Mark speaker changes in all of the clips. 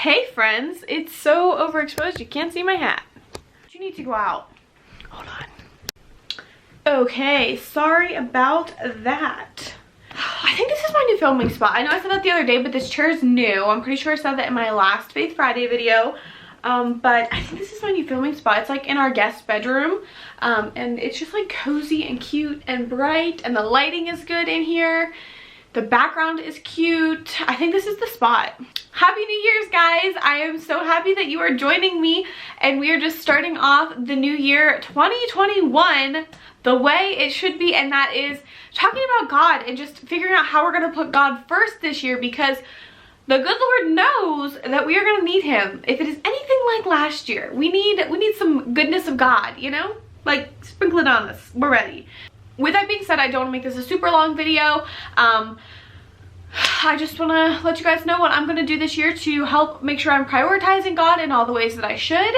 Speaker 1: Hey friends, it's so overexposed you can't see my hat. You need to go out. Hold on. Okay, sorry about that. I think this is my new filming spot. I know I said that the other day, but this chair is new. I'm pretty sure I said that in my last Faith Friday video. But I think this is my new filming spot. It's like in our guest bedroom. And it's just like cozy and cute and bright, and the lighting is good in here. The background is cute. I think this is the spot. Happy New Year's, guys. I am so happy that you are joining me, and we are just starting off the new year 2021 the way it should be, and that is talking about God and just figuring out how we're going to put God first this year, because the good Lord knows that we are going to need him. If it is anything like last year, we need some goodness of God, you know? Like, sprinkle it on us. We're ready. With that being said, I don't want to make this a super long video. I just want to let you guys know what I'm going to do this year to help make sure I'm prioritizing God in all the ways that I should,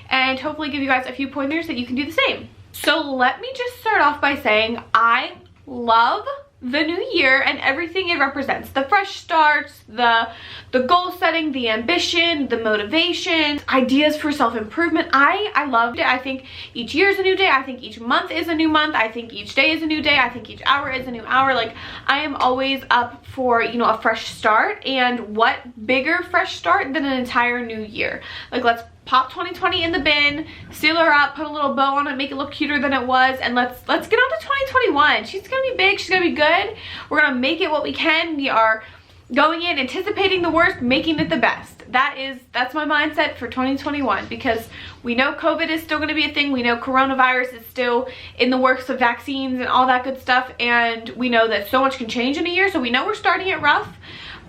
Speaker 1: and hopefully give you guys a few pointers that you can do the same. So let me just start off by saying I love the new year and everything it represents. The fresh starts, the goal setting, the ambition, the motivation, ideas for self-improvement. I loved it. I think each year is a new day. I think each month is a new month. I think each day is a new day. I think each hour is a new hour. Like, I am always up for, you know, a fresh start, and what bigger fresh start than an entire new year. Like, let's pop 2020 in the bin, seal her up, put a little bow on it, make it look cuter than it was, and let's get on to 2021. She's gonna be big, she's gonna be good. We're gonna make it what we can. We are going in anticipating the worst, making it the best. That's my mindset for 2021, because we know COVID is still gonna be a thing. We know coronavirus is still in the works of vaccines and all that good stuff, and we know that so much can change in a year, so we know we're starting it rough.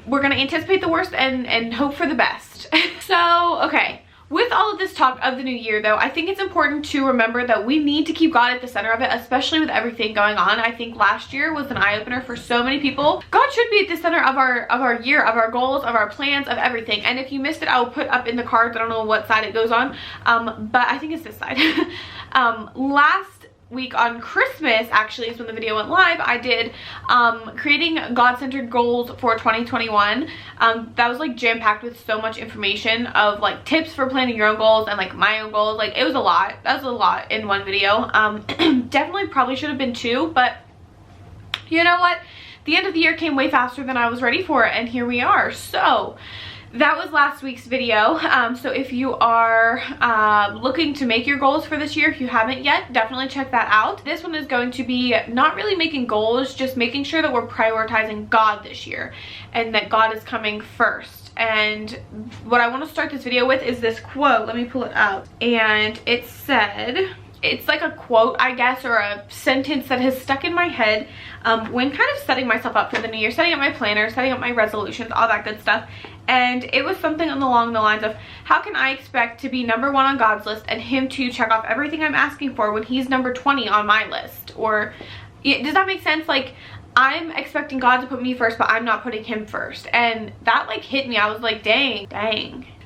Speaker 1: We're gonna anticipate the worst and hope for the best. So, okay. With all of this talk of the new year, though, I think it's important to remember that we need to keep God at the center of it, especially with everything going on. I think last year was an eye-opener for so many people. God should be at the center of our year, of our goals, of our plans, of everything. And if you missed it, I will put up in the cards. I don't know what side it goes on, but I think it's this side. Last week on Christmas, actually, is when the video went live, I did creating God-centered goals for 2021. That was like jam-packed with so much information of like tips for planning your own goals and like my own goals. Like, it was a lot. That was a lot in one video. Definitely probably should have been two, but you know what? The end of the year came way faster than I was ready for it, and here we are. So that was last week's video. So if you are looking to make your goals for this year, if you haven't yet, definitely check that out. This one is going to be not really making goals, just making sure that we're prioritizing God this year and that God is coming first. And what I want to start this video with is this quote. Let me pull it up. And it said, it's like a quote, I guess, or a sentence that has stuck in my head when kind of setting myself up for the new year, setting up my planner, setting up my resolutions, all that good stuff. And it was something along the lines of, how can I expect to be #1 on God's list and him to check off everything I'm asking for when he's number 20 on my list? Or, does that make sense? Like, I'm expecting God to put me first, but I'm not putting him first. And that like hit me. I was like, dang.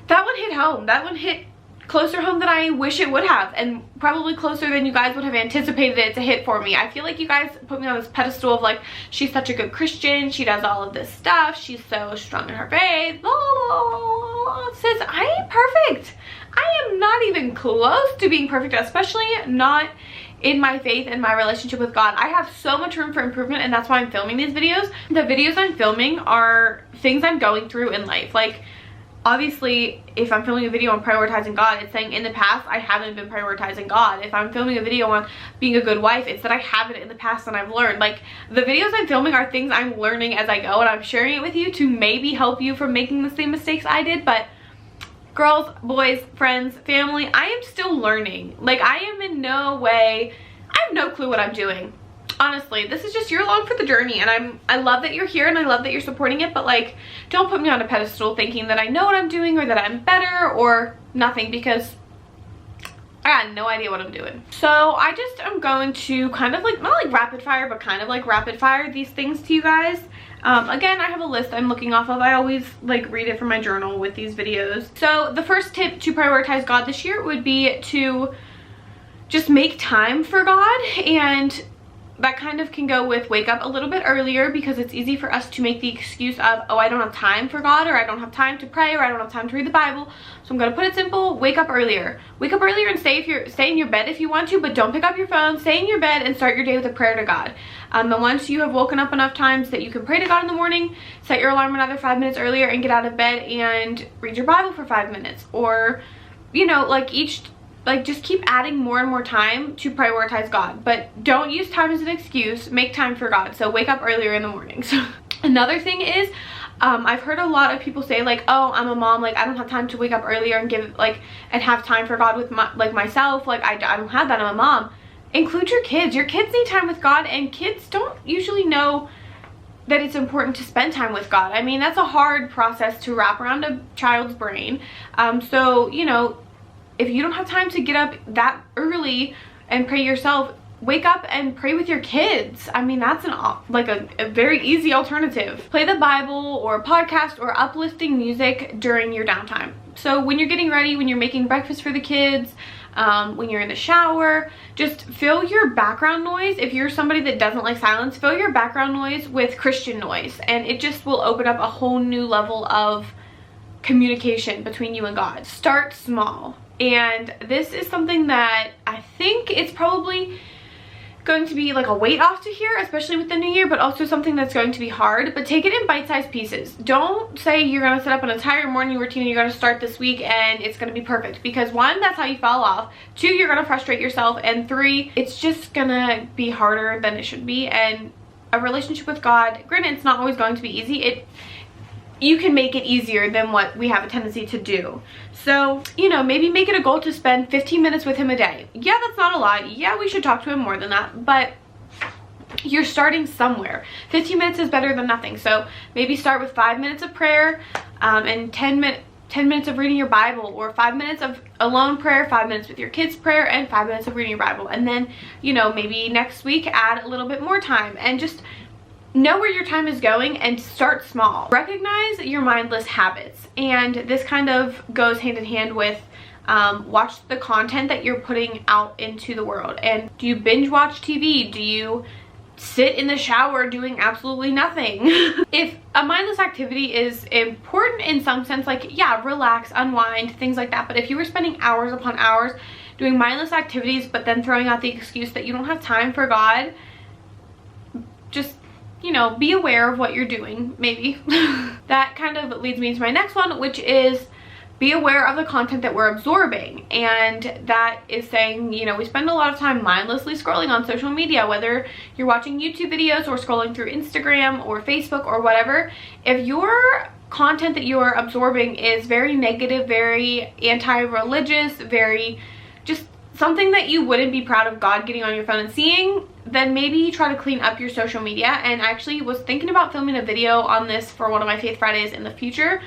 Speaker 1: That one hit home. That one hit closer home than I wish it would have, and probably closer than you guys would have anticipated it to hit for me. I feel like you guys put me on this pedestal of like, she's such a good Christian, she does all of this stuff, she's so strong in her faith, blah, blah, blah. Says, I ain't perfect. I am not even close to being perfect, especially not in my faith and my relationship with God. I have so much room for improvement, and that's why I'm filming these videos. The videos I'm filming are things I'm going through in life. Like, obviously, if I'm filming a video on prioritizing God, it's saying in the past I haven't been prioritizing God. If I'm filming a video on being a good wife, it's that I haven't in the past and I've learned. Like, the videos I'm filming are things I'm learning as I go, and I'm sharing it with you to maybe help you from making the same mistakes I did. But girls, boys, friends, family, I am still learning. Like, I am in no way, I have no clue what I'm doing. Honestly, this is just, you're along for the journey, and I love that you're here and I love that you're supporting it, but like, don't put me on a pedestal thinking that I know what I'm doing or that I'm better or nothing, because I got no idea what I'm doing. So I just am going to kind of like, not like rapid fire, but kind of like rapid fire these things to you guys. Again, I have a list I'm looking off of. I always like read it from my journal with these videos. So the first tip to prioritize God this year would be to just make time for God, and that kind of can go with wake up a little bit earlier, because it's easy for us to make the excuse of, oh, I don't have time for God, or I don't have time to pray, or I don't have time to read the Bible. So I'm gonna put it simple: wake up earlier. Wake up earlier and stay in your bed if you want to, but don't pick up your phone. Stay in your bed and start your day with a prayer to God. And once you have woken up enough times that you can pray to God in the morning, set your alarm another 5 minutes earlier and get out of bed and read your Bible for 5 minutes. Or, you know, like just keep adding more and more time to prioritize God, but don't use time as an excuse. Make time for God. So wake up earlier in the morning. So another thing is, I've heard a lot of people say like, oh, I'm a mom, like I don't have time to wake up earlier and and have time for God with myself. Like I don't have that, I'm a mom. Include your kids. Your kids need time with God, and kids don't usually know that it's important to spend time with God. I mean, that's a hard process to wrap around a child's brain. So, you know, if you don't have time to get up that early and pray yourself, wake up and pray with your kids. I mean, that's a very easy alternative. Play the Bible or podcast or uplifting music during your downtime. So when you're getting ready, when you're making breakfast for the kids, when you're in the shower, just fill your background noise. If you're somebody that doesn't like silence, fill your background noise with Christian noise, and it just will open up a whole new level of communication between you and God. Start small. And this is something that I think it's probably going to be like a weight off to hear, especially with the new year, but also something that's going to be hard. But take it in bite-sized pieces. Don't say you're going to set up an entire morning routine and you're going to start this week and it's going to be perfect, because 1, that's how you fall off. 2, you're going to frustrate yourself, and 3, it's just going to be harder than it should be. And a relationship with God, granted, it's not always going to be easy. You can make it easier than what we have a tendency to do. So, you know, maybe make it a goal to spend 15 minutes with him a day. Yeah, that's not a lot. Yeah, we should talk to him more than that, but you're starting somewhere. 15 minutes is better than nothing. So maybe start with 5 minutes of prayer, and 10 minutes of reading your Bible, or 5 minutes of alone prayer, 5 minutes with your kids' prayer, and 5 minutes of reading your Bible. And then, you know, maybe next week add a little bit more time, and just know where your time is going and start small. Recognize your mindless habits, and this kind of goes hand in hand with watch the content that you're putting out into the world. And do you binge watch TV? Do you sit in the shower doing absolutely nothing? If a mindless activity is important in some sense, like, yeah, relax, unwind, things like that, but if you were spending hours upon hours doing mindless activities but then throwing out the excuse that you don't have time for God, just, you know, be aware of what you're doing, maybe. That kind of leads me to my next one, which is be aware of the content that we're absorbing. And that is saying, you know, we spend a lot of time mindlessly scrolling on social media, whether you're watching YouTube videos or scrolling through Instagram or Facebook or whatever. If your content that you are absorbing is very negative, very anti-religious, very just something that you wouldn't be proud of God getting on your phone and seeing, then maybe try to clean up your social media. And I actually was thinking about filming a video on this for one of my Faith Fridays in the future,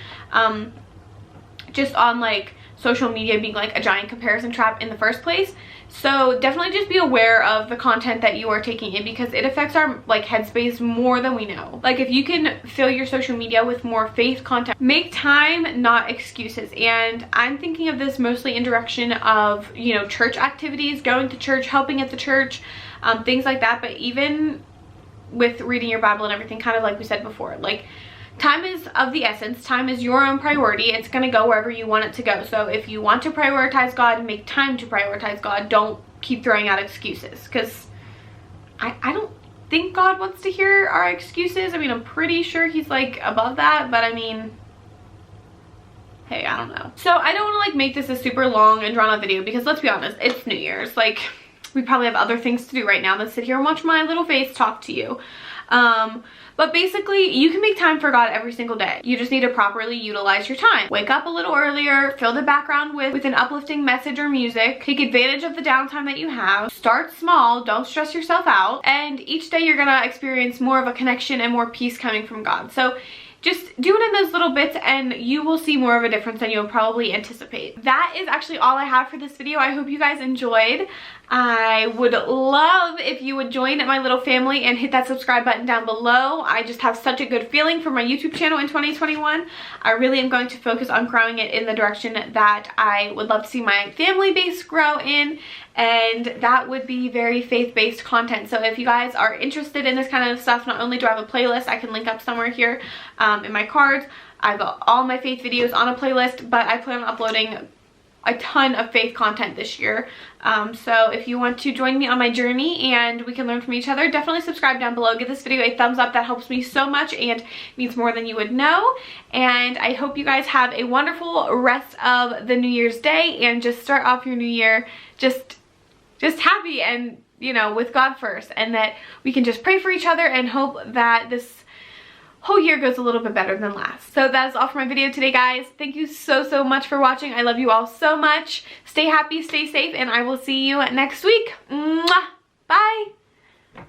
Speaker 1: just on like social media being like a giant comparison trap in the first place. So definitely just be aware of the content that you are taking in, because it affects our like headspace more than we know. Like, if you can fill your social media with more faith content, make time, not excuses. And I'm thinking of this mostly in direction of, you know, church activities, going to church, helping at the church, things like that. But even with reading your Bible and everything, kind of like we said before, like, time is of the essence. Time is your own priority. It's going to go wherever you want it to go. So if you want to prioritize God, make time to prioritize God. Don't keep throwing out excuses, because I don't think God wants to hear our excuses. I mean, I'm pretty sure he's like above that, but I mean, hey, I don't know. So I don't want to like make this a super long and drawn out video, because let's be honest, it's New Year's. Like, we probably have other things to do right now than sit here and watch my little face talk to you. But basically, you can make time for God every single day. You just need to properly utilize your time. Wake up a little earlier, fill the background with an uplifting message or music, take advantage of the downtime that you have, start small, don't stress yourself out, and each day you're gonna experience more of a connection and more peace coming from God. So just do it in those little bits and you will see more of a difference than you'll probably anticipate. That is actually all I have for this video. I hope you guys enjoyed. I would love if you would join my little family and hit that subscribe button down below. I just have such a good feeling for my YouTube channel in 2021. I really am going to focus on growing it in the direction that I would love to see my family base grow in, and that would be very faith-based content. So if you guys are interested in this kind of stuff, not only do I have a playlist I can link up somewhere here in my cards, I've got all my faith videos on a playlist, but I plan on uploading a ton of faith content this year. So if you want to join me on my journey and we can learn from each other, definitely subscribe down below. Give this video a thumbs up. That helps me so much and means more than you would know. And I hope you guys have a wonderful rest of the New Year's Day and just start off your new year just happy and, you know, with God first, and that we can just pray for each other and hope that this whole year goes a little bit better than last. So that is all for my video today, guys. Thank you so much for watching. I love you all so much. Stay happy, stay safe, and I will see you next week. Mwah! Bye!